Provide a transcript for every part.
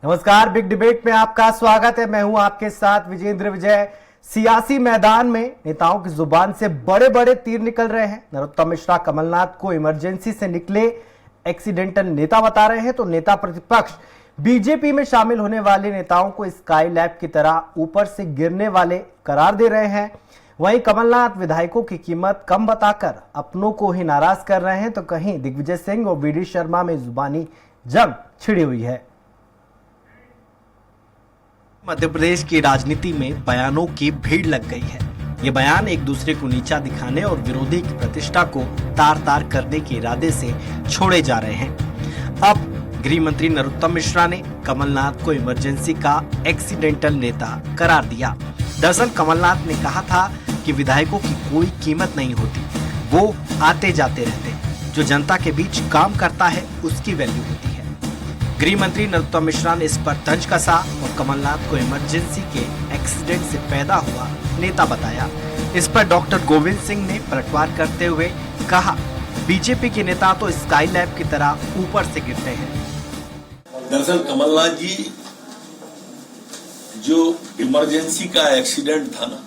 नमस्कार, big debate में आपका स्वागत है। मैं हूं आपके साथ विजेंद्र विजय। सियासी मैदान में नेताओं की जुबान से बड़े बड़े तीर निकल रहे हैं। नरोत्तम मिश्रा कमलनाथ को इमरजेंसी से निकले एक्सीडेंटल नेता बता रहे हैं, तो नेता प्रतिपक्ष बीजेपी में शामिल होने वाले नेताओं को स्काई लैब की तरह ऊपर से गिरने वाले करार दे रहे हैं। वहीं कमलनाथ विधायकों की कीमत कम बताकर अपनों को ही नाराज कर रहे हैं, तो कहीं दिग्विजय सिंह और वीडी शर्मा में जुबानी जंग छिड़ी हुई है। मध्य प्रदेश की राजनीति में बयानों की भीड़ लग गई है। ये बयान एक दूसरे को नीचा दिखाने और विरोधी की प्रतिष्ठा को तार तार करने के इरादे से छोड़े जा रहे हैं। अब गृह मंत्री नरोत्तम मिश्रा ने कमलनाथ को इमरजेंसी का एक्सीडेंटल नेता करार दिया। दरअसल कमलनाथ ने कहा था कि विधायकों की कोई कीमत नहीं होती, वो आते जाते रहते। जो जनता के बीच काम करता है उसकी वैल्यू होती है। गृह मंत्री नरोत्तम मिश्रा ने इस पर तंज कसा और कमलनाथ को इमरजेंसी के एक्सीडेंट से पैदा हुआ नेता बताया। इस पर डॉक्टर गोविंद सिंह ने पलटवार करते हुए कहा, बीजेपी के नेता तो स्काई लैब की तरह ऊपर से गिरते हैं। दरअसल कमलनाथ जी जो इमरजेंसी का एक्सीडेंट था ना,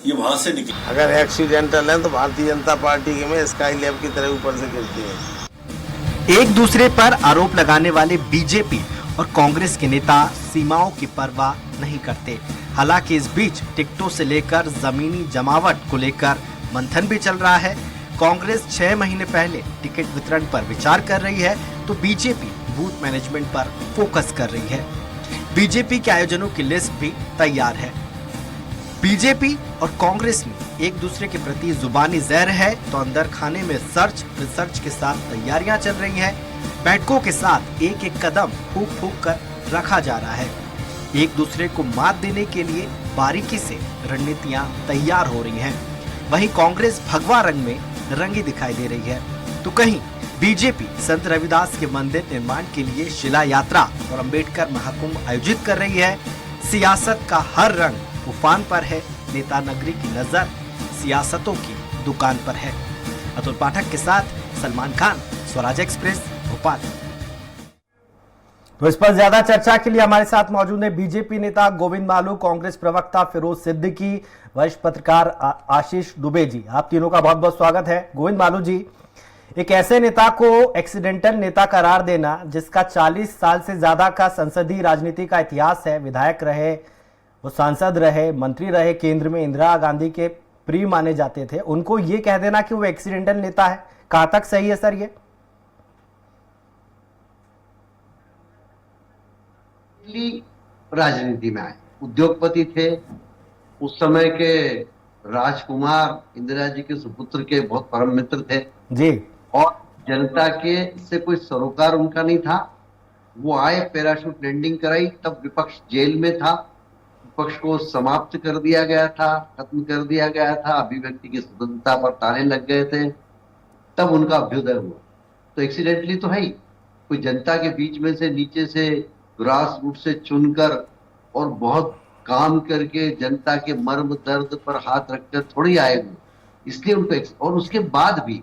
ये वहां से निकले। अगर एक्सीडेंटल है तो भारतीय जनता पार्टी के में स्काई लैब की तरह ऊपर से गिरती है। एक दूसरे पर आरोप लगाने वाले बीजेपी और कांग्रेस के नेता सीमाओं की परवाह नहीं करते। हालांकि इस बीच टिकटों से लेकर जमीनी जमावट को लेकर मंथन भी चल रहा है। कांग्रेस 6 महीने पहले टिकट वितरण पर विचार कर रही है, तो बीजेपी बूथ मैनेजमेंट पर फोकस कर रही है। बीजेपी के आयोजनों की लिस्ट भी तैयार है। बीजेपी और कांग्रेस में एक दूसरे के प्रति जुबानी जहर है, तो अंदर खाने में रिसर्च के साथ तैयारियां चल रही हैं। बैठकों के साथ एक एक कदम फूंक फूंक कर रखा जा रहा है। एक दूसरे को मात देने के लिए बारीकी से रणनीतियां तैयार हो रही हैं। वहीं कांग्रेस भगवा रंग में रंगी दिखाई दे रही है, तो कहीं बीजेपी संत रविदास के मंदिर निर्माण के लिए शिला यात्रा और अंबेडकर महाकुंभ आयोजित कर रही है। सियासत का हर रंग उफान पर है। नेता नगरी की नजर सियासतों की दुकान पर है। अतुल पाठक के साथ सलमान खान, स्वराज एक्सप्रेस, भोपाल। तो इस पर ज्यादा चर्चा के लिए हमारे साथ मौजूद है बीजेपी नेता गोविंद मालू, कांग्रेस प्रवक्ता फिरोज सिद्दीकी, वरिष्ठ पत्रकार आशीष दुबे जी। आप तीनों का बहुत बहुत स्वागत है। गोविंद मालू जी, एक ऐसे नेता को एक्सीडेंटल नेता करार देना जिसका 40 साल से ज्यादा का संसदीय राजनीति का इतिहास है, विधायक रहे, वो सांसद रहे, मंत्री रहे, केंद्र में इंदिरा गांधी के प्रिय माने जाते थे, उनको ये कह देना कि वो एक्सीडेंटल नेता है, कहां तक सही है सर? ये राजनीति में आए, उद्योगपति थे, उस समय के राजकुमार इंदिरा जी के सुपुत्र के बहुत परम मित्र थे जी, और जनता के से कोई सरोकार उनका नहीं था। वो आए, पैराशूट लैंडिंग कराई, तब विपक्ष जेल में था, विपक्ष को समाप्त कर दिया गया था, खत्म कर दिया गया था, अभिव्यक्ति की स्वतंत्रता पर ताले लग गए थे, तब उनका अभ्युदय हुआ। तो एक्सीडेंटली तो है ही, कोई जनता के बीच में से नीचे से ग्रास रूट से चुनकर और बहुत काम करके जनता के मर्म दर्द पर हाथ रखकर थोड़ी आए हुए, इसलिए उनको। और उसके बाद भी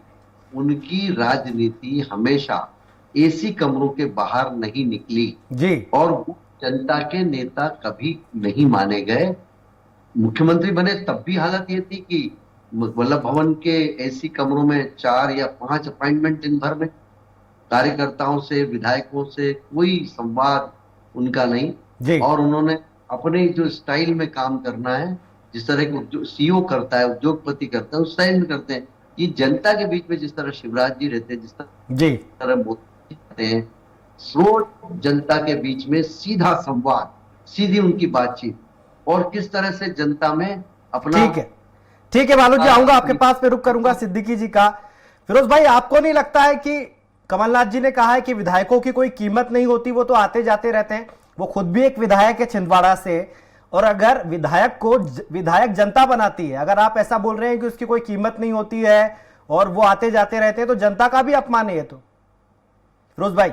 उनकी राजनीति हमेशा एसी कमरों के बाहर नहीं निकली जी, और वो जनता के नेता कभी नहीं माने गए। मुख्यमंत्री बने तब भी हालत ये थी कि वल्लभ भवन के एसी कमरों में 4 या 5 अपॉइंटमेंट दिन भर में, कार्यकर्ताओं से, विधायकों से कोई संवाद उनका नहीं जी। और उन्होंने अपने जो स्टाइल में काम करना है, जिस तरह के सीईओ करता है, उद्योगपति करता है, उस स्टाइल में करते हैं। ये जनता के बीच में जिस तरह शिवराज जी रहते हैं, जिस तरह मोदी रहते हैं, रोज जनता के बीच में सीधा संवाद, सीधी उनकी बातचीत, और किस तरह से जनता में अपना। ठीक है मालू जी, आऊंगा आपके पास, पे रुक करूंगा सिद्दीकी जी का। फिरोज भाई, आपको नहीं लगता है कि कमलनाथ जी ने कहा है कि विधायकों की कोई कीमत नहीं होती, वो तो आते जाते रहते हैं, वो खुद भी एक विधायक है छिंदवाड़ा से, और अगर विधायक को विधायक जनता बनाती है, अगर आप ऐसा बोल रहे हैं कि उसकी कोई कीमत नहीं होती है और वो आते जाते रहते हैं, तो जनता का भी अपमान है ये तो। फिरोज भाई,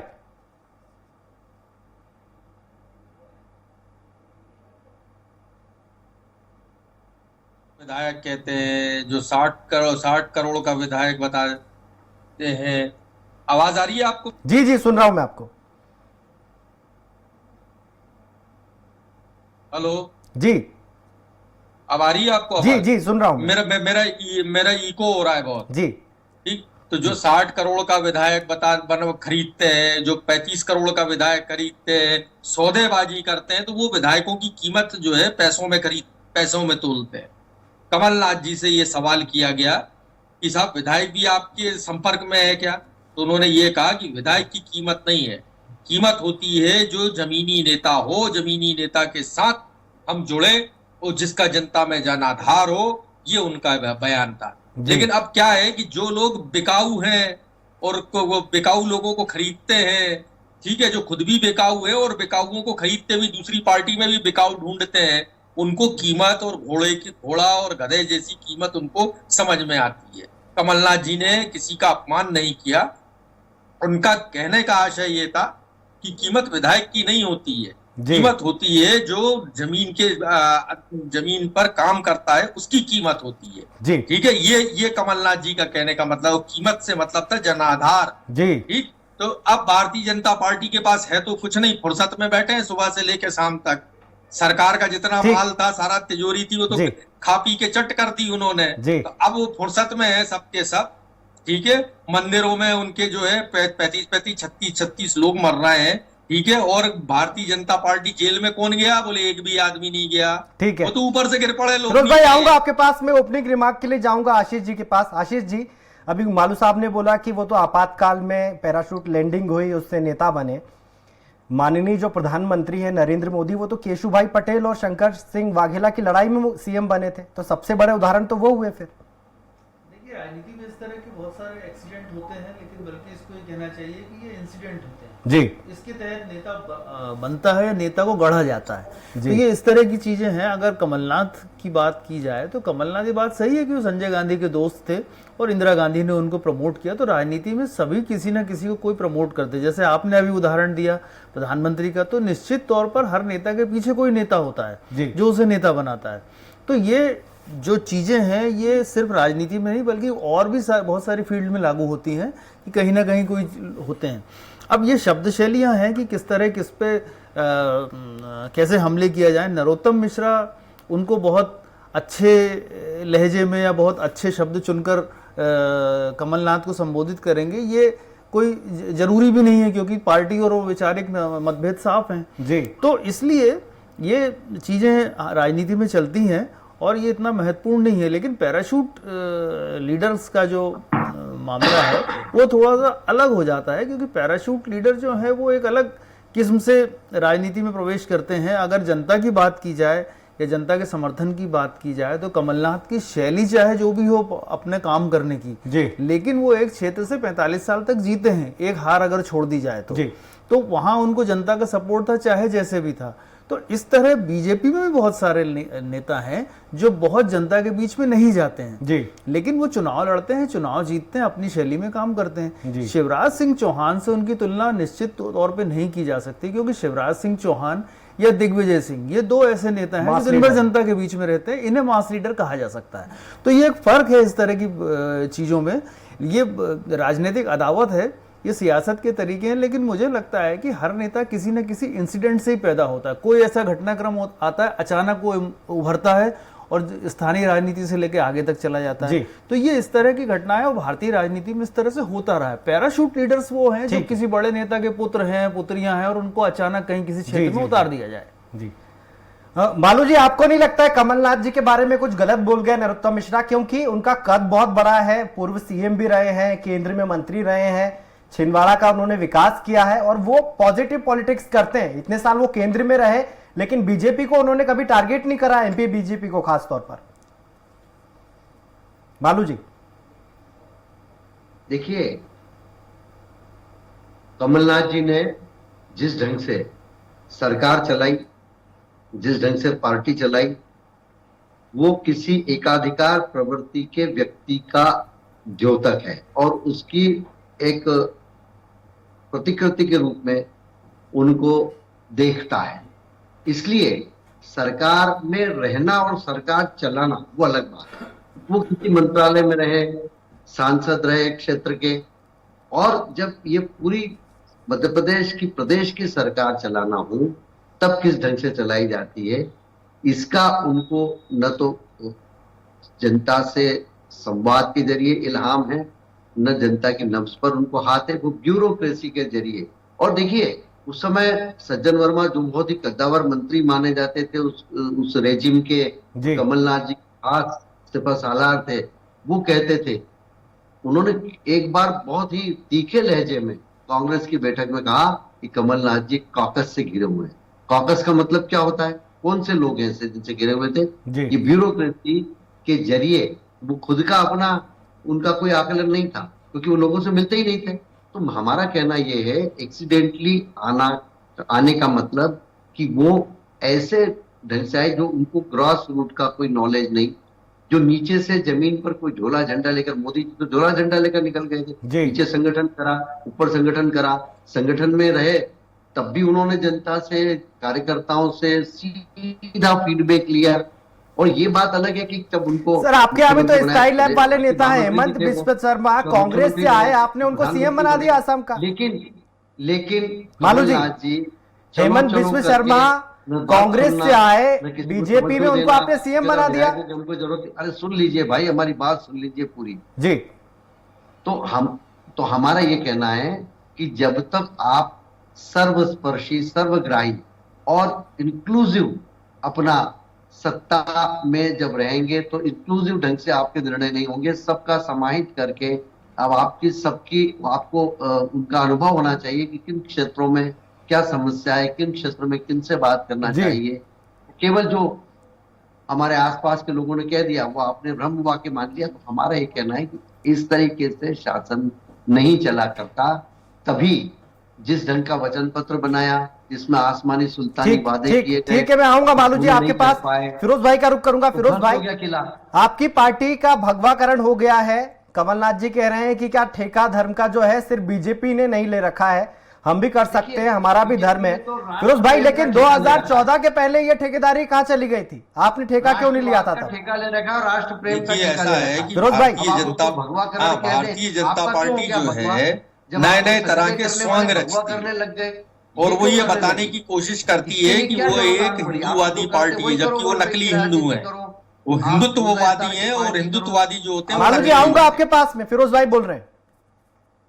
विधायक कहते हैं, जो 60 करोड़ का विधायक बताते हैं। आवाज आ रही है आपको? जी जी, सुन रहा हूं मैं आपको। हेलो, जी अब आ रही है आपको जी आवाज? जी सुन रहा हूँ मैं। मेरा इको हो रहा है बहुत। जी ठीक, तो जो 60 करोड़ का विधायक खरीदते हैं, जो 35 करोड़ का विधायक खरीदते हैं, सौदेबाजी करते हैं, तो वो विधायकों की कीमत जो है पैसों में तोलते हैं। कमलनाथ जी से ये सवाल किया गया कि साहब विधायक भी आपके संपर्क में है क्या? तो उन्होंने ये कहा कि विधायक की कीमत नहीं है, कीमत होती है जो जमीनी नेता हो, जमीनी नेता के साथ हम जुड़े और जिसका जनता में जनाधार हो, ये उनका बयान था। लेकिन अब क्या है कि जो लोग बिकाऊ हैं और वो बिकाऊ लोगों को खरीदते हैं, ठीक है, जो खुद भी बिकाऊ है और बिकाऊओं को खरीदते हुए दूसरी पार्टी में भी बिकाऊ ढूंढते हैं, उनको कीमत और घोड़ा और गधे जैसी कीमत उनको समझ में आती है। कमलनाथ जी ने किसी का अपमान नहीं किया। उनका कहने का आशय ये था कि कीमत विधायक की नहीं होती है, कीमत होती है जो जमीन पर काम करता है, उसकी कीमत होती है जी। ठीक है, ये कमलनाथ जी का कहने का मतलब, कीमत से मतलब था जनाधार जी। ठीक, तो अब भारतीय जनता पार्टी के पास है तो कुछ नहीं, फुर्सत में बैठे हैं सुबह से लेकर शाम तक। सरकार का जितना माल था, सारा तिजोरी थी, वो तो खा पी के चट कर दी उन्होंने। तो अब वो फुर्सत में है सबके सब। ठीक है, मंदिरों में उनके जो है 36 लोग मर रहे हैं। ठीक है, और भारतीय जनता पार्टी जेल में कौन गया? बोले एक भी आदमी नहीं गया। ठीक है, वो तो ऊपर से गिर पड़े लोग। भाई आऊंगा आपके पास में, ओपनिंग रिमार्क के लिए जाऊंगा आशीष जी के पास। आशीष जी, अभी मालू साहब ने बोला कि वो तो आपातकाल में पैराशूट लैंडिंग हुई, उससे नेता बने। माननीय जो प्रधानमंत्री है नरेंद्र मोदी, वो तो केशुभाई पटेल और शंकर सिंह वाघेला की लड़ाई में सीएम बने थे, तो सबसे बड़े उदाहरण तो वो हुए। फिर देखिए, राजनीति में इस तरह के बहुत सारे एक्सीडेंट होते हैं, लेकिन बल्कि इसको ये कहना चाहिए कि ये इंसिडेंट होते हैं जी। इसके तहत नेता बनता है, नेता को गढ़ा जाता है। तो ये इस तरह की चीजें हैं। अगर कमलनाथ की बात की जाए तो कमलनाथ की बात सही है कि वो संजय गांधी के दोस्त थे और इंदिरा गांधी ने उनको प्रमोट किया। तो राजनीति में सभी किसी ना किसी को कोई प्रमोट करते, जैसे आपने अभी उदाहरण दिया प्रधानमंत्री का, तो निश्चित तौर पर हर नेता के पीछे कोई नेता होता है जो उसे नेता बनाता है। तो ये जो चीजें हैं ये सिर्फ राजनीति में नहीं बल्कि और भी बहुत सारी फील्ड में लागू होती हैं कि कहीं ना कहीं कोई होते हैं। अब ये शब्द शैलियां हैं कि किस तरह किस पे कैसे हमले किया जाए। नरोत्तम मिश्रा उनको बहुत अच्छे लहजे में या बहुत अच्छे शब्द चुनकर कमलनाथ को संबोधित करेंगे, ये कोई जरूरी भी नहीं है क्योंकि पार्टी और वैचारिक मतभेद साफ हैं जी। तो इसलिए ये चीजें राजनीति में चलती हैं और ये इतना महत्वपूर्ण नहीं है। लेकिन पैराशूट लीडर्स का जो मामला है वो थोड़ा सा अलग हो जाता है, क्योंकि पैराशूट लीडर जो है वो एक अलग किस्म से राजनीति में प्रवेश करते हैं। अगर जनता की बात की जाए या जनता के समर्थन की बात की जाए तो कमलनाथ की शैली चाहे जो भी हो अपने काम करने की जी, लेकिन वो एक क्षेत्र से 45 साल तक जीते हैं, एक हार अगर छोड़ दी जाए तो वहां उनको जनता का सपोर्ट था चाहे जैसे भी था। तो इस तरह बीजेपी में भी बहुत सारे नेता हैं जो बहुत जनता के बीच में नहीं जाते हैं जी, लेकिन वो चुनाव लड़ते हैं, चुनाव जीतते हैं, अपनी शैली में काम करते हैं। शिवराज सिंह चौहान से उनकी तुलना निश्चित तौर पे नहीं की जा सकती, क्योंकि शिवराज सिंह चौहान या दिग्विजय सिंह, ये दो ऐसे नेता हैं जो दिन भर जनता के बीच में रहते हैं, इन्हें मास लीडर कहा जा सकता है। तो ये एक फर्क है इस तरह की चीजों में। ये राजनीतिक अदावत है, ये सियासत के तरीके हैं, लेकिन मुझे लगता है कि हर नेता किसी न किसी इंसिडेंट से ही पैदा होता है। कोई ऐसा घटनाक्रम आता है, अचानक वो उभरता है और स्थानीय राजनीति से लेकर आगे तक चला जाता है। तो ये इस तरह की घटनाएं और भारतीय राजनीति में इस तरह से होता रहा है। पैराशूट लीडर्स वो हैं जो किसी बड़े नेता के पुत्र हैं, पुत्रियां हैं और उनको अचानक कहीं किसी क्षेत्र में उतार दिया जाए जी। मालू जी, आपको नहीं लगता है कमलनाथ जी के बारे में कुछ गलत बोल गए नरोत्तम मिश्रा? क्योंकि उनका कद बहुत बड़ा है, पूर्व सीएम भी रहे हैं, केंद्र में मंत्री रहे हैं, छिंदवाड़ा का उन्होंने विकास किया है और वो पॉजिटिव पॉलिटिक्स करते हैं। इतने साल वो केंद्र में रहे, लेकिन बीजेपी को उन्होंने कभी टारगेट नहीं करा, एमपी बीजेपी को खास तौर पर। बालू जी देखिए, कमलनाथ जी ने जिस ढंग से सरकार चलाई, जिस ढंग से पार्टी चलाई, वो किसी एकाधिकार प्रवृत्ति के व्यक्ति का द्योतक है और उसकी एक प्रतिकृति के रूप में उनको देखता है। इसलिए सरकार में रहना और सरकार चलाना वो अलग बात है। वो किसी मंत्रालय में रहे, सांसद रहे क्षेत्र के, और जब ये पूरी मध्य प्रदेश की सरकार चलाना हो तब किस ढंग से चलाई जाती है, इसका उनको न तो जनता से संवाद के जरिए इल्हाम है, न जनता की नब्ज पर उनको हाथ है, वो ब्यूरोक्रेसी के जरिए। और देखिए उस समय सज्जन वर्मा जो बहुत ही कद्दावर मंत्री माने जाते थे उस रेजिम के, कमलनाथ जी खास सिपहसालार थे, वो कहते थे, उन्होंने एक बार बहुत ही तीखे लहजे में कांग्रेस की बैठक में कहा कि कमलनाथ जी कॉकस से घिरे हुए हैं। कॉकस का मतलब क्या होता है, कौन से लोग हैं ऐसे जिनसे घिरे हुए थे? ये ब्यूरोक्रेसी के जरिए, वो खुद का अपना उनका कोई आकलन नहीं था क्योंकि वो लोगों से मिलते ही नहीं थे। तो हमारा कहना ये है, एक्सीडेंटली आने का मतलब कि वो ऐसे ढंग से आए जो उनको ग्रॉस रूट का कोई नॉलेज नहीं, जो नीचे से जमीन पर कोई झोला झंडा लेकर, मोदी जी तो झोला झंडा लेकर निकल गए थे, नीचे संगठन करा, ऊपर संगठन करा, संगठन में रहे तब भी उन्होंने जनता से, कार्यकर्ताओं से सीधा फीडबैक लिया। और ये बात अलग है कि जब उनको सर आपके यहाँ भी तो स्काई लैब वाले नेता हैं, हेमंत बिस्व शर्मा, कांग्रेस से आए, आपने उनको सीएम बना दिया असम का। लेकिन मालूम जी, हेमंत बिस्व शर्मा कांग्रेस से आए, बीजेपी में उनको आपने सीएम बना दिया। उनको जरूरत, अरे सुन लीजिए भाई, हमारी बात सुन लीजिए पूरी जी। तो हमारा ये कहना है कि जब तक आप सर्वस्पर्शी, सर्वग्राही और इंक्लूसिव अपना सत्ता में जब रहेंगे तो इंक्लूसिव ढंग से आपके निर्णय नहीं होंगे। सबका समाहित करके अब आपको उनका अनुभव होना चाहिए कि किन क्षेत्रों में क्या समस्या है, किन क्षेत्र में किन से बात करना चाहिए। केवल जो हमारे आसपास के लोगों ने कह दिया वो आपने ब्रह्म वाक्य मान लिया। तो हमारा ये कहना है कि इस तरीके से शासन नहीं चला करता। तभी जिस ढंग का वचन पत्र बनाया, जिसमें आसमानी सुल्तानी वादे किए गए। ठीक है, मैं आऊंगा मालू जी आपके पास। फिरोज भाई का रुख करूंगा। फिरोज भाई, आपकी पार्टी का भगवाकरण हो गया है। कमलनाथ जी कह रहे हैं कि क्या ठेका धर्म का जो है सिर्फ बीजेपी ने नहीं ले रखा है, हम भी कर सकते हैं, हमारा भी धर्म है। फिरोज भाई, लेकिन 2014 के पहले ये ठेकेदारी कहाँ चली गई थी? आपने ठेका क्यों नहीं लिया था तब? ठेका ले रखा और राष्ट्र प्रेम का ऐसा है कि फिरोज भाई, भारतीय जनता पार्टी जो है नए नए तरह के स्वांग रचती लग गए और वो ये बताने की कोशिश करती है कि वो एक हिंदूवादी पार्टी है, जबकि वो नकली हिंदू है। वो हिंदुत्ववादी है और हिंदुत्ववादी जो होते हैं। मालू जी आऊंगा आपके पास में। फिरोज भाई बोल रहे हैं।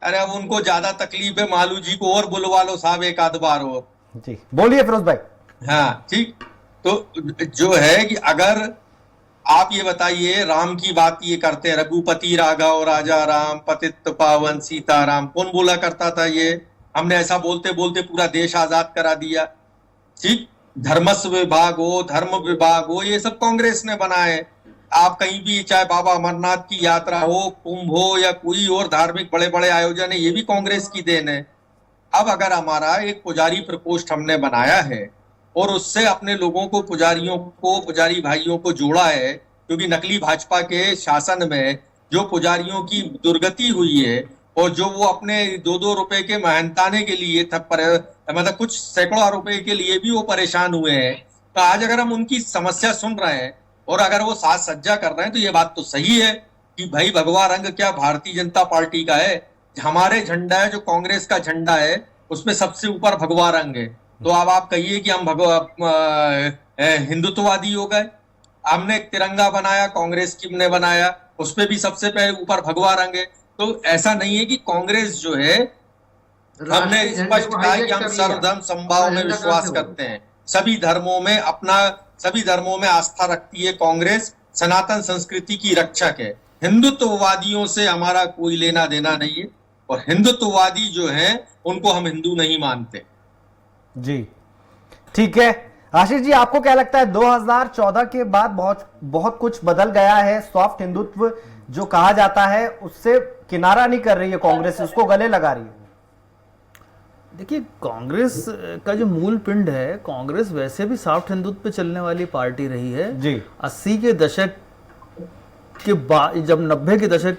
अरे अब उनको ज्यादा तकलीफ है, मालू जी को और बुलवा लो साहब एक आध बार हो। जी बोलिए फिरोज भाई। हाँ ठीक। तो जो है कि अगर आप ये बताइए, राम की बात ये करते हैं, रघुपति राघव राजा राम पतित पावन सीताराम, कौन बोला करता था ये? हमने ऐसा बोलते बोलते पूरा देश आजाद करा दिया। ठीक, धर्मस्व विभाग हो, धर्म विभाग हो, ये सब कांग्रेस ने बनाए। आप कहीं भी, चाहे बाबा अमरनाथ की यात्रा हो, कुंभ हो या कोई और धार्मिक बड़े बड़े आयोजन है, ये भी कांग्रेस की देन है। अब अगर हमारा एक पुजारी प्रकोष्ठ हमने बनाया है और उससे अपने लोगों को, पुजारियों को, पुजारी भाइयों को जोड़ा है, क्योंकि नकली भाजपा के शासन में जो पुजारियों की दुर्गति हुई है और जो वो अपने 2-2 रुपए के मेहनताने के लिए मतलब कुछ सैकड़ों रुपए के लिए भी वो परेशान हुए हैं। तो आज अगर हम उनकी समस्या सुन रहे हैं और अगर वो साज सज्जा कर रहे हैं तो ये बात तो सही है कि भाई भगवा रंग क्या भारतीय जनता पार्टी का है? हमारे झंडा है, जो कांग्रेस का झंडा है, उसमें सबसे ऊपर भगवा रंग है। तो अब आप कहिए कि हम हिंदुत्ववादी हो गए। हमने एक तिरंगा बनाया, कांग्रेस की ने बनाया, उसपे भी सबसे पहले ऊपर भगवा रंग है। तो ऐसा नहीं है कि कांग्रेस जो है, हमने स्पष्ट कहा कि हम सर्वधर्म समभाव में विश्वास करते हैं, सभी धर्मों में आस्था रखती है कांग्रेस, सनातन संस्कृति की रक्षक है। हिंदुत्ववादियों से हमारा कोई लेना देना नहीं है और हिंदुत्ववादी जो हैं उनको हम हिंदू नहीं मानते। जी ठीक है। आशीष जी, आपको क्या लगता है 2014 के बाद बहुत कुछ बदल गया है? सॉफ्ट हिंदुत्व जो कहा जाता है उससे किनारा नहीं कर रही है कांग्रेस, उसको गले लगा रही है। देखिए, कांग्रेस का जो मूल पिंड है, कांग्रेस वैसे भी सॉफ्ट हिंदुत्व पे चलने वाली पार्टी रही है जी। 80 के दशक के बाद, जब 90 के दशक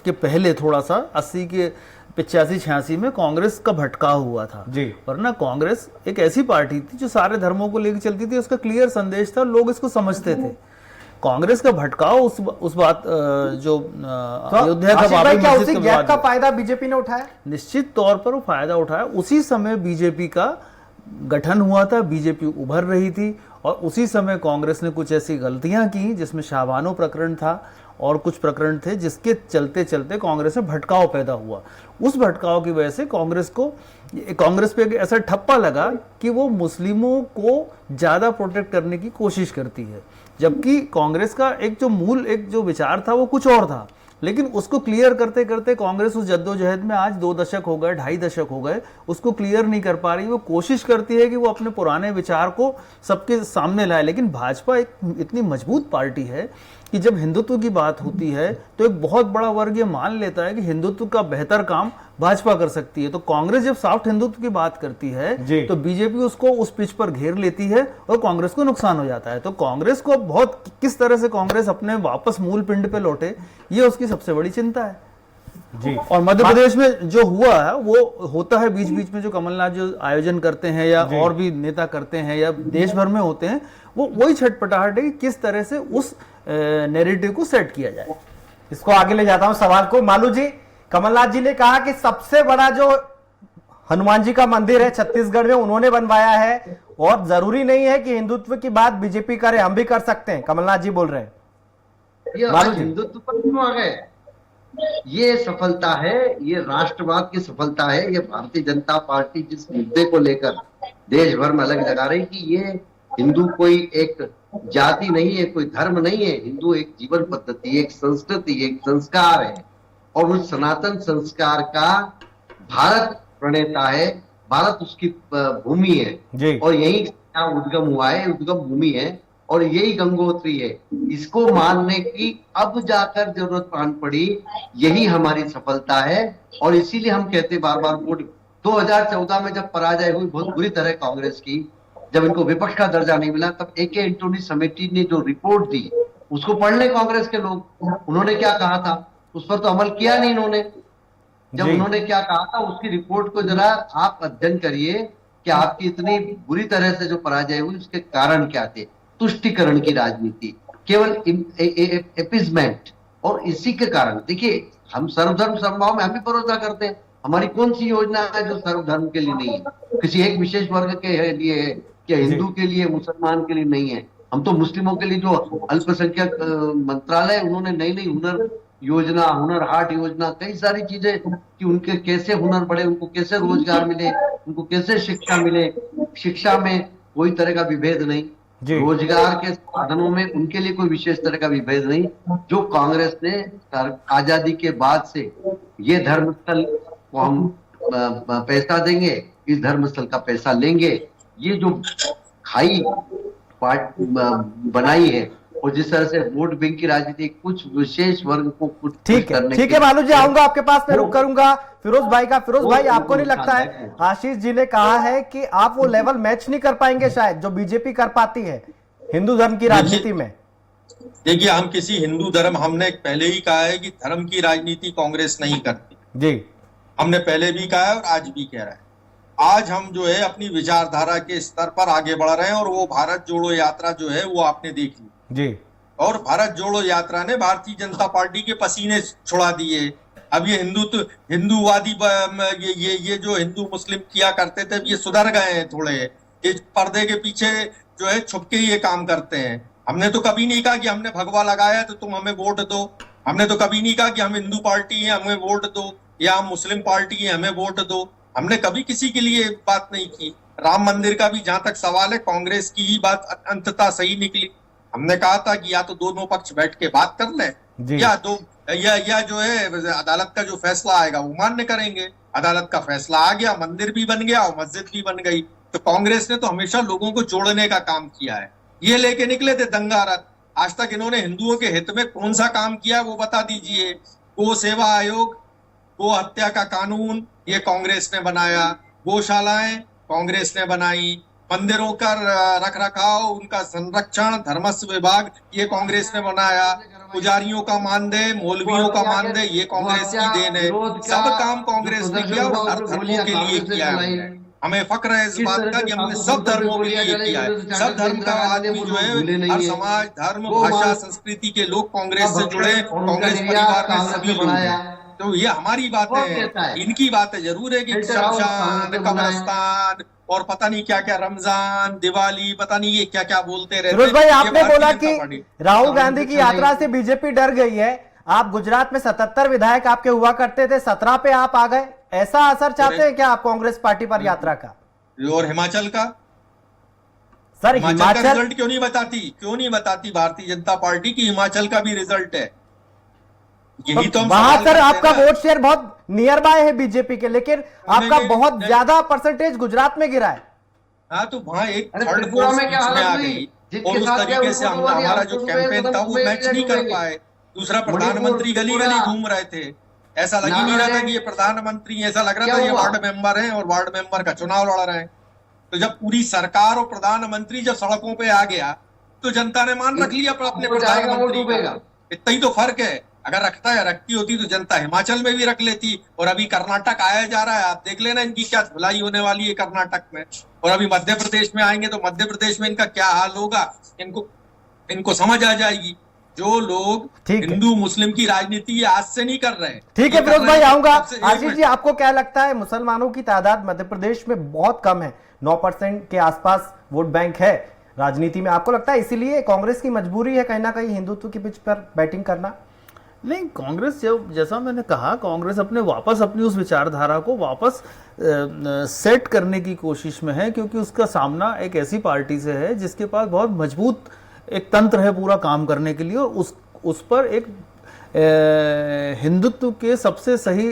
के पहले थोड़ा सा 80 के 85-86 में कांग्रेस का भटकाव हुआ था जी। वरना कांग्रेस एक ऐसी पार्टी थी जो सारे धर्मों को लेकर चलती थी, उसका क्लियर संदेश था, लोग इसको समझते थे। कांग्रेस का भटकाव उस बात जो अयोध्या का बाबरी मस्जिद गैप का फायदा बीजेपी ने उठाया, निश्चित तौर पर वो फायदा उठाया। उसी समय बीजेपी का गठन हुआ था, बीजेपी उभर रही थी और उसी समय कांग्रेस ने कुछ ऐसी गलतियां की जिसमें शाहबानो प्रकरण था और कुछ प्रकरण थे जिसके चलते चलते कांग्रेस में भटकाव पैदा हुआ। उस भटकाव की वजह से कांग्रेस पे एक ऐसा ठप्पा लगा कि वो मुस्लिमों को ज़्यादा प्रोटेक्ट करने की कोशिश करती है, जबकि कांग्रेस का एक जो विचार था वो कुछ और था। लेकिन उसको क्लियर करते करते कांग्रेस उस जद्दोजहद में आज 2 दशक हो गए, 2.5 दशक हो गए, उसको क्लियर नहीं कर पा रही। वो कोशिश करती है कि वो अपने पुराने विचार को सबके सामने लाए, लेकिन भाजपा एक इतनी मजबूत पार्टी है कि जब हिंदुत्व की बात होती है तो एक बहुत बड़ा वर्ग ये मान लेता है कि हिंदुत्व का बेहतर काम भाजपा कर सकती है। तो कांग्रेस जब सॉफ्ट हिंदुत्व की बात करती है तो बीजेपी उसको उस पिच पर घेर लेती है और कांग्रेस को नुकसान हो जाता है। तो कांग्रेस को बहुत किस तरह से कांग्रेस अपने वापस मूल पिंड पे लौटे, ये उसकी सबसे बड़ी चिंता है जी। और मध्य प्रदेश में जो हुआ है वो होता है बीच बीच में, जो कमलनाथ जो आयोजन करते हैं या और भी नेता करते हैं या देश भर में होते हैं, वो वही छटपटाहट है कि किस तरह से उस नैरेटिव को सेट किया जाए। इसको आगे ले जाता हूं सवाल को। मालू जी, कमलनाथ जी ने कहा कि सबसे बड़ा जो हनुमान जी का मंदिर है छत्तीसगढ़ में उन्होंने बनवाया है और जरूरी नहीं है कि हिंदुत्व की बात बीजेपी करे, हम भी कर सकते हैं, कमलनाथ जी बोल रहे हैं। मालू जी, हिंदुत्व पर क्यों आ गए? ये सफलता है, ये राष्ट्रवाद की सफलता है। ये भारतीय जनता पार्टी जिस मुद्दे को लेकर देश भर में अलग लगा रही कि ये हिंदू कोई एक जाति नहीं है, कोई धर्म नहीं है, हिंदू एक जीवन पद्धति, एक संस्कृति, एक संस्कार है और उस सनातन संस्कार का भारत प्रणेता है, भारत उसकी भूमि है और यही उद्गम हुआ है, उद्गम भूमि है और यही गंगोत्री है। इसको मानने की अब जाकर जरूरत पड़ी, यही हमारी सफलता है और इसीलिए हम कहते बार बार वोट 2014 में जब पराजय हुई बहुत बुरी तरह कांग्रेस की, जब इनको विपक्ष का दर्जा नहीं मिला, तब ए.के. एंटोनी समिति ने जो रिपोर्ट दी उसको पढ़ ले कांग्रेस के लोग, उन्होंने क्या कहा था उस पर तो अमल किया नहीं इन्होंने। जब उन्होंने क्या कहा था उसकी रिपोर्ट को जरा आप अध्ययन करिए कि आपकी इतनी बुरी तरह से जो पराजय हुई उसके कारण क्या थे। तुष्टिकरण की राजनीति, केवल एपिजमेंट, और इसी के कारण देखिए हम सर्वधर्म समभाव में हम भी भरोसा करते हैं। हमारी कौन सी योजना है जो सर्वधर्म के लिए नहीं है, किसी एक विशेष वर्ग के लिए है, क्या हिंदू के लिए, मुसलमान के लिए नहीं है। हम तो मुस्लिमों के लिए जो अल्पसंख्यक मंत्रालय उन्होंने नई नई हुनर योजना, हुनर हाट योजना, कई सारी चीजें कि उनके कैसे हुनर बढ़े, उनको कैसे रोजगार मिले, उनको कैसे शिक्षा मिले। शिक्षा में कोई तरह का विभेद नहीं, रोजगार के साधनों में उनके लिए कोई विशेष तरह का विभेद नहीं। जो कांग्रेस ने आजादी के बाद से ये धर्मस्थल को हम पैसा देंगे, इस धर्मस्थल का पैसा लेंगे, ये जो खाई बनाई है और जिस तरह से वोट बैंक की राजनीति कुछ विशेष वर्ग को कुछ ठीक है मालू जी, आऊंगा आपके पास में, रुक करूंगा फिरोज भाई का। फिरोज भाई, आपको नहीं लगता है आशीष जी ने कहा है कि आप वो लेवल मैच नहीं कर पाएंगे शायद जो बीजेपी कर पाती है हिंदू धर्म की राजनीति में? देखिए, हम किसी हिंदू धर्म, हमने पहले ही कहा है कि धर्म की राजनीति कांग्रेस नहीं करती जी, हमने पहले भी कहा है और आज भी कह रहे हैं। आज हम जो है अपनी विचारधारा के स्तर पर आगे बढ़ रहे हैं और वो भारत जोड़ो यात्रा जो है वो आपने देख ली जी, और भारत जोड़ो यात्रा ने भारतीय जनता पार्टी के पसीने छुड़ा दिए। अब ये हिंदूवादी ये जो हिंदू मुस्लिम किया करते थे, ये सुधर गए हैं थोड़े, ये पर्दे के पीछे जो है छुप के ये काम करते हैं। हमने तो कभी नहीं कहा कि हमने भगवा लगाया तो तुम हमें वोट दो, हमने तो कभी नहीं कहा कि हम हिंदू पार्टी है हमें वोट दो, या हम मुस्लिम पार्टी है हमें वोट दो। हमने कभी किसी के लिए बात नहीं की। राम मंदिर का भी जहां तक सवाल है, कांग्रेस की ही बात अंततः सही निकली। हमने कहा था कि या तो दोनों पक्ष बैठ के बात कर लें या जो है अदालत का जो फैसला आएगा वो मान्य करेंगे। अदालत का फैसला आ गया, मंदिर भी बन गया और मस्जिद भी बन गई। तो कांग्रेस ने तो हमेशा लोगों को जोड़ने का काम किया है। ये लेके निकले थे दंगारत, आज तक इन्होंने हिंदुओं के हित में कौन सा काम किया वो बता दीजिए। गो सेवा आयोग, गो हत्या का कानून ये कांग्रेस ने बनाया, गौशालाएं कांग्रेस ने बनाई, मंदिरों का रख रखाव, उनका संरक्षण, धर्मस्व विभाग ये कांग्रेस ने बनाया, पुजारियों का मानदेय, मौलवियों का मानदेय ये कांग्रेस की देन है। सब काम कांग्रेस ने किया और हर धर्मों के लिए किया है। हमें फक्र है इस बात का कि हमने सब धर्मों के लिए किया है। सब धर्म का आदमी जो है, हर समाज, धर्म, भाषा, संस्कृति के लोग कांग्रेस से जुड़े, कांग्रेस परिवार में सभी लोग हैं। तो ये हमारी बात है, इनकी बात है जरूर है कि शमशान, कब्रिस्तान, और पता नहीं क्या क्या रमजान, दिवाली, पता नहीं ये क्या क्या बोलते रहते फिरोज भाई, ये आपने भारतीय बोला जनता कि पार्टी। राहुल गांधी की यात्रा से बीजेपी डर गई है। आप गुजरात में 77 विधायक आपके हुआ करते थे, 17 पे आप आ गए। ऐसा असर चाहते हैं क्या आप कांग्रेस पार्टी पर यात्रा का? और हिमाचल का सर हिमाचल का हिमाचल रिजल्ट क्यों नहीं बताती भारतीय जनता पार्टी की हिमाचल का भी रिजल्ट है? यही तो हम वहां सवाल सर करते आपका हैं ना। वोट शेयर बहुत नियर बाय है बीजेपी के, लेकिन आपका नहीं, बहुत नहीं। ज्यादा परसेंटेज गुजरात में गिरा है। हाँ, तो वहां एक अरे थर्ड त्रिपुरा फोर्स में क्या बीच में हालत आ हुई? गई जिसके और उस साथ तरीके से क्या उनको तो हमारा जो दिया, कैंपेन था वो तुम्हें मैच नहीं कर लड़ेंगे। पाए। दूसरा, मणिपुर, प्रधानमंत्री गली गली त्रिपुरा। घूम रहे थे, ऐसा लग ही नहीं रहा था कि ये प्रधानमंत्री, ऐसा लग रहा क्या था ये हुआ? वार्ड मेंबर हैं और वार्ड मेंबर का चुनाव लड़ रहे हैं। तो जब पूरी सरकार और प्रधानमंत्री जब सड़कों पे आ गया तो जनता ने मान रख लिया अपने वो जाएगा, वो प्रधानमंत्री डूबेगा। का। इतना ही तो फर्क है। अगर रखती होती तो जनता हिमाचल में भी रख लेती। और अभी कर्नाटक आया जा रहा है, आप देख लेना इनकी क्या धुलाई होने वाली है कर्नाटक में। और अभी मध्य प्रदेश में आएंगे तो मध्य प्रदेश में इनका क्या हाल होगा, इनको समझ आ जाएगी। जो लोग ठीक है। हिंदू मुस्लिम की राजनीति ये आज से नहीं कर रहे हैं। ठीक है ये कर फिरोज रहे भाई, हैं आऊंगा। सबसे एक आशीष मिनट। जी, आपको क्या लगता है मुसलमानों की तादाद मध्य प्रदेश में बहुत कम है, 9% के आसपास वोट बैंक है राजनीति में। आपको लगता है इसीलिए कांग्रेस की मजबूरी है कहीं ना कहीं हिंदुत्व के पिच पर बैटिंग करना? नहीं, कांग्रेस जैसा मैंने कहा, कांग्रेस अपनी उस विचारधारा को वापस सेट करने की कोशिश में है, क्योंकि उसका सामना एक ऐसी पार्टी से है जिसके पास बहुत मजबूत एक तंत्र है पूरा काम करने के लिए, और उस पर एक हिंदुत्व के सबसे सही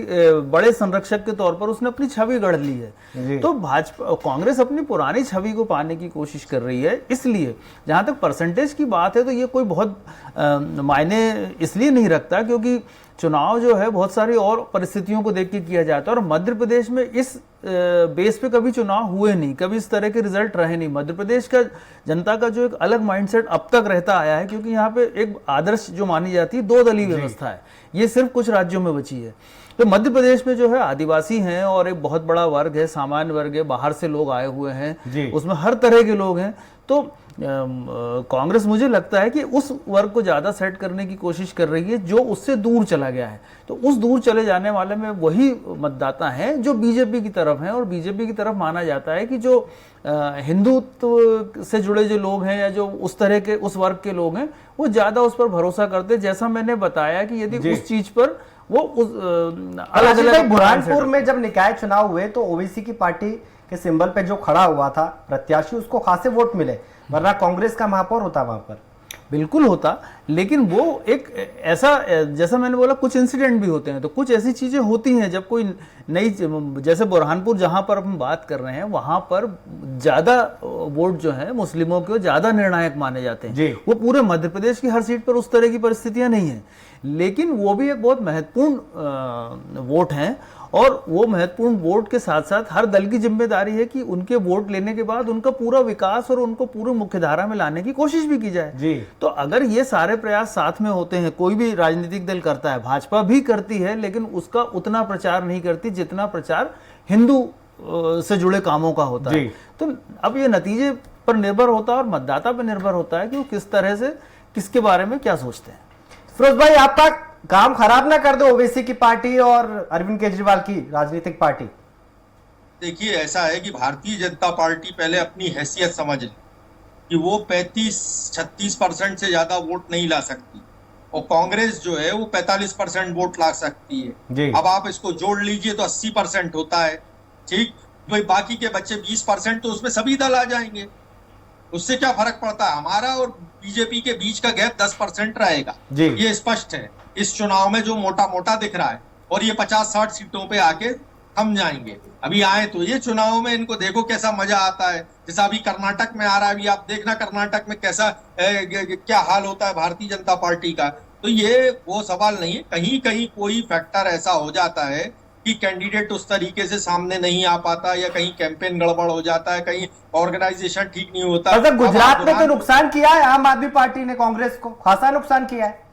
बड़े संरक्षक के तौर पर उसने अपनी छवि गढ़ ली है। तो भाजपा कांग्रेस अपनी पुरानी छवि को पाने की कोशिश कर रही है। इसलिए जहां तक परसेंटेज की बात है तो ये कोई बहुत मायने इसलिए नहीं रखता, क्योंकि चुनाव जो है बहुत सारी और परिस्थितियों को देख के किया जाता है, और मध्य प्रदेश में इस बेस पे कभी चुनाव हुए नहीं, कभी इस तरह के रिजल्ट रहे नहीं। मध्य प्रदेश का जनता का जो एक अलग माइंडसेट अब तक रहता आया है, क्योंकि यहाँ पे एक आदर्श जो मानी जाती है 2 दलीय व्यवस्था है, ये सिर्फ कुछ राज्यों में बची है। तो मध्य प्रदेश में जो है आदिवासी हैं और एक बहुत बड़ा वर्ग है, सामान्य वर्ग है, बाहर से लोग आए हुए हैं, उसमें हर तरह के लोग हैं। तो कांग्रेस मुझे लगता है कि उस वर्ग को ज्यादा सेट करने की कोशिश कर रही है जो उससे दूर चला गया है। तो उस दूर चले जाने वाले में वही मतदाता हैं जो बीजेपी की तरफ हैं, और बीजेपी की तरफ माना जाता है कि जो हिंदुत्व से जुड़े जो लोग हैं या जो उस तरह के उस वर्ग के लोग हैं वो ज्यादा उस पर भरोसा करते हैं। जैसा मैंने बताया कि यदि उस चीज पर वो अलग अलग बुरहानपुर में जब निकाय चुनाव हुए तो ओबीसी की पार्टी के सिंबल पे जो खड़ा हुआ था प्रत्याशी, उसको खासे वोट मिले, वरना कांग्रेस का महापौर होता वहां पर। बिल्कुल होता, लेकिन वो एक ऐसा, जैसा मैंने बोला, कुछ इंसिडेंट भी होते हैं। तो कुछ ऐसी चीजें होती हैं जब कोई नई, जैसे बुरहानपुर जहां पर हम बात कर रहे हैं वहां पर ज्यादा वोट जो है मुस्लिमों के ज्यादा निर्णायक माने जाते हैं। वो पूरे मध्य प्रदेश की हर सीट पर उस तरह की परिस्थितियां नहीं है, लेकिन वो भी एक बहुत महत्वपूर्ण वोट है। और वो महत्वपूर्ण वोट के साथ साथ हर दल की जिम्मेदारी है कि उनके वोट लेने के बाद उनका पूरा विकास और उनको पूरे मुख्यधारा में लाने की कोशिश भी की जाए। तो अगर ये सारे प्रयास साथ में होते हैं, कोई भी राजनीतिक दल करता है, भाजपा भी करती है, लेकिन उसका उतना प्रचार नहीं करती जितना प्रचार हिंदू से जुड़े कामों का होता है। तो अब ये नतीजे पर निर्भर होता है और मतदाता पर निर्भर होता है कि वो किस तरह से किसके बारे में क्या सोचते हैं। फिरोज भाई, आपका काम खराब ना कर दो ओवैसी की पार्टी और अरविंद केजरीवाल की राजनीतिक पार्टी। देखिए, ऐसा है कि भारतीय जनता पार्टी पहले अपनी हैसियत समझ ले कि वो 35-36% से ज्यादा वोट नहीं ला सकती, और कांग्रेस जो है वो 45% वोट ला सकती है। अब आप इसको जोड़ लीजिए तो 80% होता है। ठीक भाई, बाकी के बच्चे 20%, तो उसमें सभी दल आ जाएंगे, उससे क्या फर्क पड़ता है। हमारा और बीजेपी के बीच का गैप 10% रहेगा, ये स्पष्ट है इस चुनाव में जो मोटा मोटा दिख रहा है, और ये 50-60 सीटों पे आके थम जाएंगे। अभी आए तो ये चुनाव में इनको देखो कैसा मजा आता है, जैसा अभी कर्नाटक में आ रहा है। अभी आप देखना कर्नाटक में कैसा क्या हाल होता है भारतीय जनता पार्टी का। तो ये वो सवाल नहीं है, कहीं कहीं कोई फैक्टर ऐसा हो जाता है कि कैंडिडेट उस तरीके से सामने नहीं आ पाता, या कहीं कैंपेन गड़बड़ हो जाता है, कहीं ऑर्गेनाइजेशन ठीक नहीं होता। गुजरात में तो नुकसान किया है आम आदमी पार्टी ने, कांग्रेस को खासा नुकसान किया है।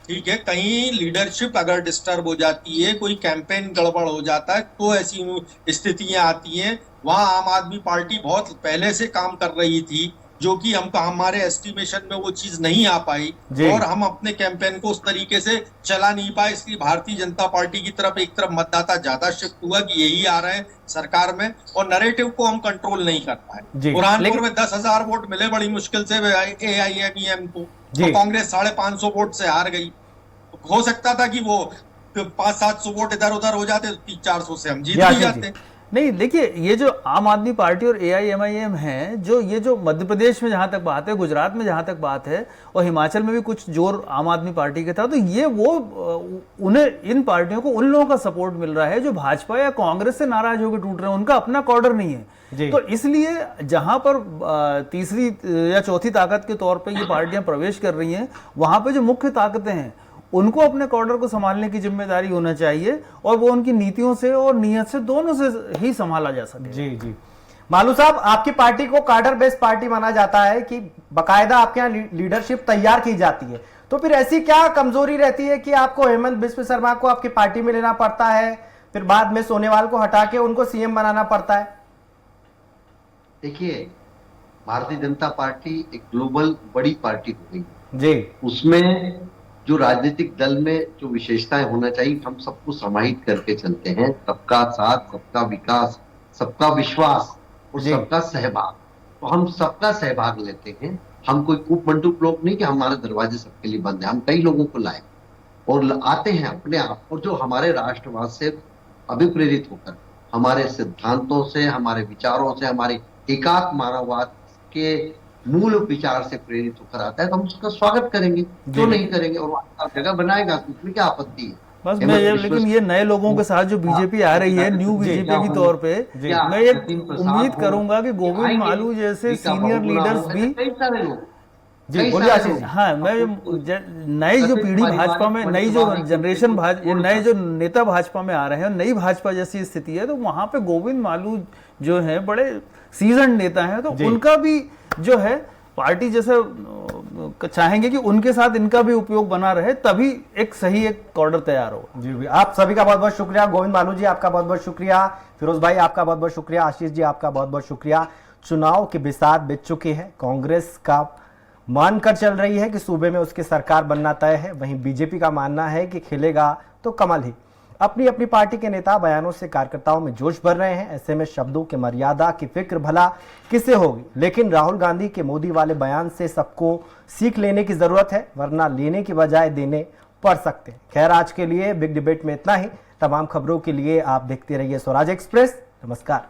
ठीक है, कहीं लीडरशिप अगर डिस्टर्ब हो जाती है, कोई कैंपेन गड़बड़ हो जाता है, तो ऐसी स्थितियां आती हैं। वहां आम आदमी पार्टी बहुत पहले से काम कर रही थी, जो कि हमको हमारे एस्टिमेशन में वो चीज नहीं आ पाई और हम अपने कैंपेन को उस तरीके से चला नहीं पाए। इसलिए भारतीय जनता पार्टी की तरफ एक तरफ मतदाता ज्यादा शिफ्ट हुआ कि यही आ रहे हैं सरकार में, और नैरेटिव को हम कंट्रोल नहीं कर पाए। बुरहानपुर में 10,000 वोट मिले बड़ी मुश्किल से AIMEM को, तो कांग्रेस 550 वोट से हार गई। हो सकता था कि वो 500-700 वोट इधर उधर हो जाते, 300-400 से हम जीत भी जाते। नहीं देखिए, ये जो आम आदमी पार्टी और AIMIM है, जो ये जो मध्य प्रदेश में जहां तक बात है, गुजरात में जहां तक बात है, और हिमाचल में भी कुछ जोर आम आदमी पार्टी का था, तो ये वो उन्हें इन पार्टियों को उन लोगों का सपोर्ट मिल रहा है जो भाजपा या कांग्रेस से नाराज होकर टूट रहे हैं, उनका अपना कॉर्डर नहीं है। तो इसलिए जहां पर तीसरी या चौथी ताकत के तौर पर ये पार्टियां प्रवेश कर रही हैं, वहां पर जो मुख्य ताकतें हैं उनको अपने कॉर्डर को संभालने की जिम्मेदारी होना चाहिए, और वो उनकी नीतियों से और नीयत से दोनों से ही संभाला जा सके। जी मालू साहब, आपकी पार्टी को कार्डर बेस्ड पार्टी माना जाता है कि बकायदा आपके यहाँ लीडरशिप तैयार की जाती है, तो फिर ऐसी क्या कमजोरी रहती है कि आपको हेमंत बिस्व शर्मा को आपकी पार्टी में लेना पड़ता है, फिर बाद में सोनेवाल को हटा के उनको CM बनाना पड़ता है? देखिए, भारतीय जनता पार्टी एक ग्लोबल बड़ी पार्टी हो गई जी, उसमें जो राजनीतिक दल में जो विशेषताएं होना चाहिए हम सबको समाहित करके चलते हैं। सबका साथ, सबका विकास, सबका विश्वास और सबका सहभाग। तो हम सबका सहभाग लेते हैं। हम कोई कूपमंडूक लोग नहीं कि हमारे दरवाजे सबके लिए बंद है। हम कई लोगों को लाए और आते हैं अपने आप, और जो हमारे राष्ट्रवाद से अभिप्रेरित होकर, हमारे सिद्धांतों से, हमारे विचारों से, हमारे एकात्म मानववाद के मूल विचार से प्रेरित होकर आता है, तो हम उसका स्वागत करेंगे, क्यों नहीं करेंगे, और जगह बनाएगा, तो उसमें क्या आपत्ति है। बस मैं लेकिन ये नए लोगों के साथ जो बीजेपी आ रही है, न्यू बीजेपी के तौर पे, मैं ये उम्मीद करूंगा कि गोविंद मालू जैसे सीनियर लीडर्स भी, कई सारे लोग जी बोलिए आशीष। हाँ, मैं नई जो पीढ़ी भाजपा में, नई जो जनरेशन नए जो नेता भाजपा में आ रहे हैं, नई भाजपा जैसी स्थिति है, तो वहां पे गोविंद मालू जो है बड़े सीजन नेता हैं, तो उनका भी जो है पार्टी जैसे चाहेंगे कि उनके साथ इनका भी उपयोग बना रहे, तभी एक सही एक कॉर्डर तैयार हो। जी आप सभी का बहुत बहुत शुक्रिया। गोविंद मालू जी आपका बहुत बहुत शुक्रिया, फिरोज भाई आपका बहुत बहुत शुक्रिया, आशीष जी आपका बहुत बहुत शुक्रिया। चुनाव की बिसात बिछ चुकी है, कांग्रेस का मानकर चल रही है कि सूबे में उसकी सरकार बनना तय है, वहीं बीजेपी का मानना है कि खेलेगा तो कमल ही। अपनी अपनी पार्टी के नेता बयानों से कार्यकर्ताओं में जोश भर रहे हैं। ऐसे में शब्दों की मर्यादा की फिक्र भला किसे होगी, लेकिन राहुल गांधी के मोदी वाले बयान से सबको सीख लेने की जरूरत है, वरना लेने की बजाय देने पड़ सकते हैं। खैर, आज के लिए बिग डिबेट में इतना ही। तमाम खबरों के लिए आप देखते रहिए स्वराज एक्सप्रेस। नमस्कार।